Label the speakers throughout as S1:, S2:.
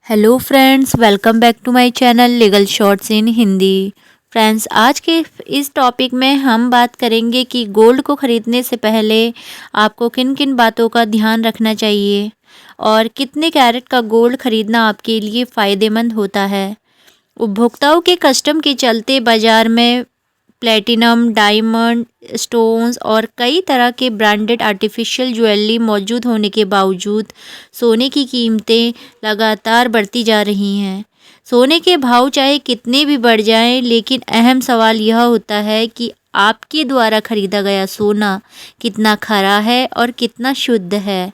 S1: Hello friends, welcome back to my channel legal shorts in Hindi. Friends, आज के इस topic में हम बात करेंगे कि गोल्ड को ख़रीदने से पहले आपको किन किन बातों का ध्यान रखना चाहिए और कितने कैरेट का गोल्ड ख़रीदना आपके लिए फ़ायदेमंद होता है। उपभोक्ताओं के कस्टम के चलते बाज़ार में प्लेटिनम, डायमंड, स्टोन्स और कई तरह के ब्रांडेड आर्टिफिशियल ज्वेलरी मौजूद होने के बावजूद सोने की कीमतें लगातार बढ़ती जा रही हैं। सोने के भाव चाहे कितने भी बढ़ जाएं, लेकिन अहम सवाल यह होता है कि आपके द्वारा खरीदा गया सोना कितना खरा है और कितना शुद्ध है।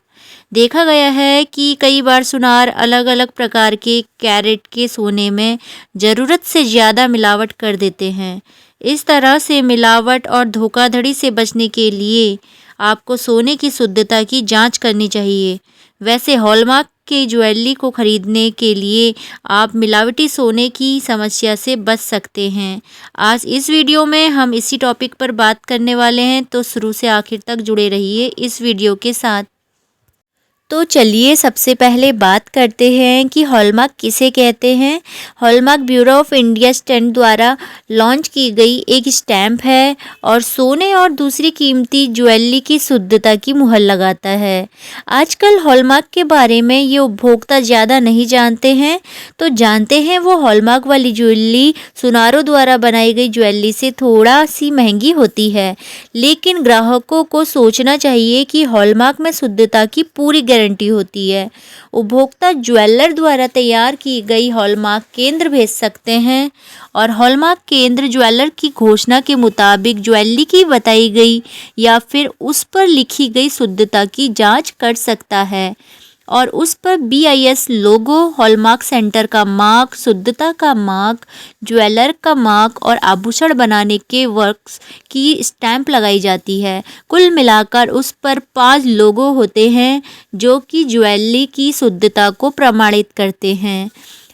S1: देखा गया है कि कई बार सुनार अलग अलग प्रकार के कैरेट के सोने में ज़रूरत से ज़्यादा मिलावट कर देते हैं। इस तरह से मिलावट और धोखाधड़ी से बचने के लिए आपको सोने की शुद्धता की जांच करनी चाहिए। वैसे हॉलमार्क के ज्वेलरी को खरीदने के लिए आप मिलावटी सोने की समस्या से बच सकते हैं। आज इस वीडियो में हम इसी टॉपिक पर बात करने वाले हैं, तो शुरू से आखिर तक जुड़े रहिए इस वीडियो के साथ। तो चलिए सबसे पहले बात करते हैं कि हॉलमार्क किसे कहते हैं। Hallmark bureau of India stand द्वारा लॉन्च की गई एक स्टैंप है और सोने और दूसरी कीमती ज्वेलरी की शुद्धता की मुहर लगाता है। आजकल हॉलमार्क के बारे में ये उपभोक्ता ज़्यादा नहीं जानते हैं, तो जानते हैं वो हॉलमार्क वाली ज्वेलरी सुनारों द्वारा बनाई गई ज्वेलरी से थोड़ा सी महंगी होती है, लेकिन ग्राहकों को सोचना चाहिए कि हॉलमार्क में शुद्धता की पूरी गारंटी होती है। उपभोक्ता ज्वेलर द्वारा तैयार की गई हॉलमार्क केंद्र भेज सकते हैं और हॉलमार्क केंद्र ज्वेलर की घोषणा के मुताबिक ज्वेलरी की बताई गई या फिर उस पर लिखी गई शुद्धता की जांच कर सकता है और उस पर BIS लोगो, हॉलमार्क सेंटर का मार्क, शुद्धता का मार्क, ज्वेलर का मार्क और आभूषण बनाने के वर्क्स की स्टैंप लगाई जाती है। कुल मिलाकर उस पर 5 लोगो होते हैं जो कि ज्वेलरी की शुद्धता को प्रमाणित करते हैं।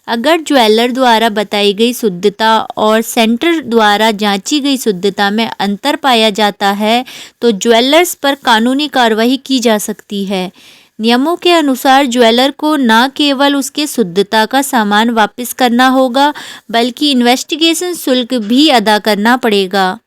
S1: अगर ज्वेलर द्वारा बताई गई शुद्धता और सेंटर द्वारा जांची गई शुद्धता में अंतर पाया जाता है तो ज्वेलर्स पर कानूनी कार्रवाई की जा सकती है। नियमों के अनुसार ज्वेलर को न केवल उसके शुद्धता का सामान वापस करना होगा, बल्कि इन्वेस्टिगेशन शुल्क भी अदा करना पड़ेगा।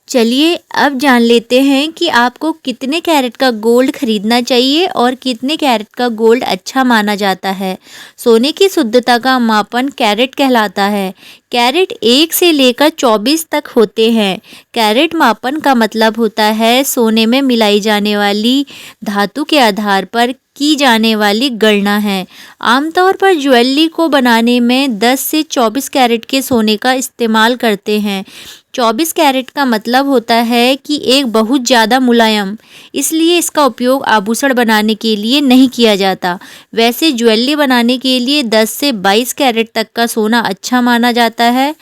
S1: चलिए अब जान लेते हैं कि आपको कितने कैरेट का गोल्ड खरीदना चाहिए और कितने कैरेट का गोल्ड अच्छा माना जाता है। सोने की शुद्धता का मापन कैरेट कहलाता है। कैरेट 1 से लेकर 24 तक होते हैं। कैरेट मापन का मतलब होता है सोने में मिलाई जाने वाली धातु के आधार पर की जाने वाली गणना है। आमतौर पर ज्वेलरी को बनाने में 10 से 24 कैरेट के सोने का इस्तेमाल करते हैं। 24 कैरेट का मतलब होता है कि एक बहुत ज़्यादा मुलायम, इसलिए इसका उपयोग आभूषण बनाने के लिए नहीं किया जाता। वैसे ज्वेलरी बनाने के लिए 10 से 22 कैरेट तक का सोना अच्छा माना जाता है।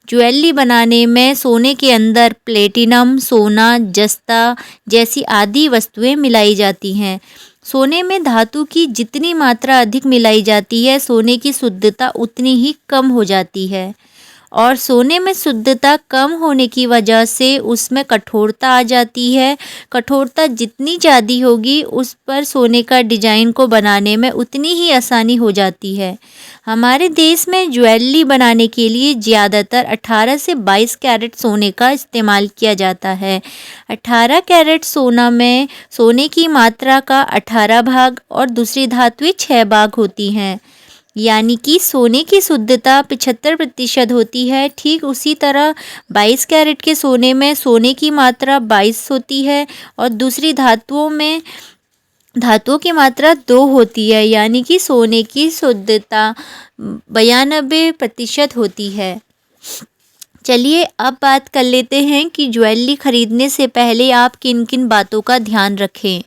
S1: ज्वेलरी बनाने में सोने के अंदर प्लेटिनम, सोना, जस्ता जैसी आदि वस्तुएं मिलाई जाती हैं। सोने में धातु की जितनी मात्रा अधिक मिलाई जाती है, सोने की शुद्धता उतनी ही कम हो जाती है और सोने में शुद्धता कम होने की वजह से उसमें कठोरता आ जाती है। कठोरता जितनी ज़्यादा होगी उस पर सोने का डिजाइन को बनाने में उतनी ही आसानी हो जाती है। हमारे देश में ज्वेलरी बनाने के लिए ज़्यादातर 18 से 22 कैरेट सोने का इस्तेमाल किया जाता है। 18 कैरेट सोना में सोने की मात्रा का 18 भाग और दूसरी धातुएं 6 भाग होती हैं, यानी कि सोने की शुद्धता 75% होती है। ठीक उसी तरह 22 कैरेट के सोने में सोने की मात्रा 22 होती है और दूसरी धातुओं की मात्रा 2 होती है, यानी कि सोने की शुद्धता 92% होती है। चलिए अब बात कर लेते हैं कि ज्वेलरी खरीदने से पहले आप किन किन बातों का ध्यान रखें।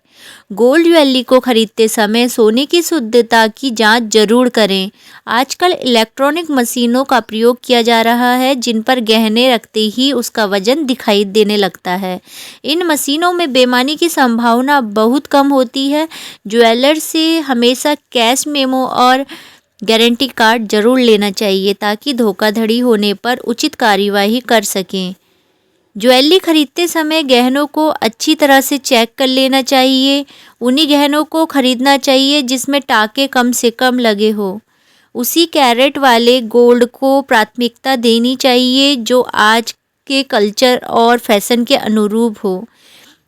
S1: गोल्ड ज्वेलरी को खरीदते समय सोने की शुद्धता की जांच जरूर करें। आजकल इलेक्ट्रॉनिक मशीनों का प्रयोग किया जा रहा है जिन पर गहने रखते ही उसका वजन दिखाई देने लगता है। इन मशीनों में बेईमानी की संभावना बहुत कम होती है। ज्वेलर से हमेशा कैश मेमो और गारंटी कार्ड जरूर लेना चाहिए ताकि धोखाधड़ी होने पर उचित कार्यवाही कर सकें। ज्वेलरी खरीदते समय गहनों को अच्छी तरह से चेक कर लेना चाहिए। उन्हीं गहनों को खरीदना चाहिए जिसमें टाके कम से कम लगे हो। उसी कैरेट वाले गोल्ड को प्राथमिकता देनी चाहिए जो आज के कल्चर और फैशन के अनुरूप हो।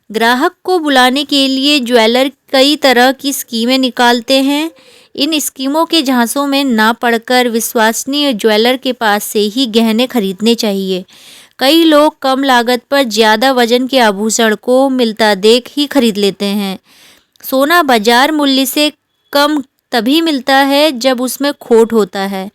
S1: ग्राहक को बुलाने के लिए ज्वेलर कई तरह की स्कीमें निकालते हैं। इन स्कीमों के झांसों में ना पड़कर विश्वसनीय ज्वेलर के पास से ही गहने खरीदने चाहिए। कई लोग कम लागत पर ज़्यादा वजन के आभूषण को मिलता देख ही खरीद लेते हैं। सोना बाजार मूल्य से कम तभी मिलता है जब उसमें खोट होता है,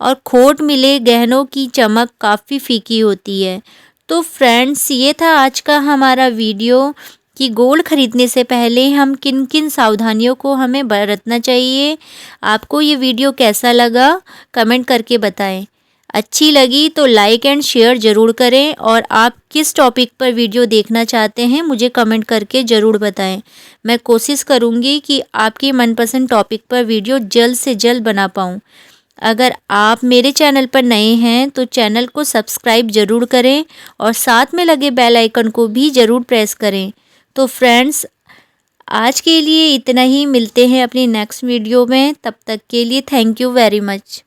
S1: और खोट मिले गहनों की चमक काफ़ी फीकी होती है। तो फ्रेंड्स, ये था आज का हमारा वीडियो कि गोल्ड खरीदने से पहले हम किन किन सावधानियों को हमें बरतना चाहिए। आपको ये वीडियो कैसा लगा कमेंट करके बताएं। अच्छी लगी तो लाइक एंड शेयर ज़रूर करें, और आप किस टॉपिक पर वीडियो देखना चाहते हैं मुझे कमेंट करके ज़रूर बताएं। मैं कोशिश करूंगी कि आपकी मनपसंद टॉपिक पर वीडियो जल्द से जल्द बना पाऊँ। अगर आप मेरे चैनल पर नए हैं तो चैनल को सब्सक्राइब ज़रूर करें और साथ में लगे बेल आइकन को भी ज़रूर प्रेस करें। तो फ्रेंड्स, आज के लिए इतना ही। मिलते हैं अपनी नेक्स्ट वीडियो में। तब तक के लिए थैंक यू वेरी मच।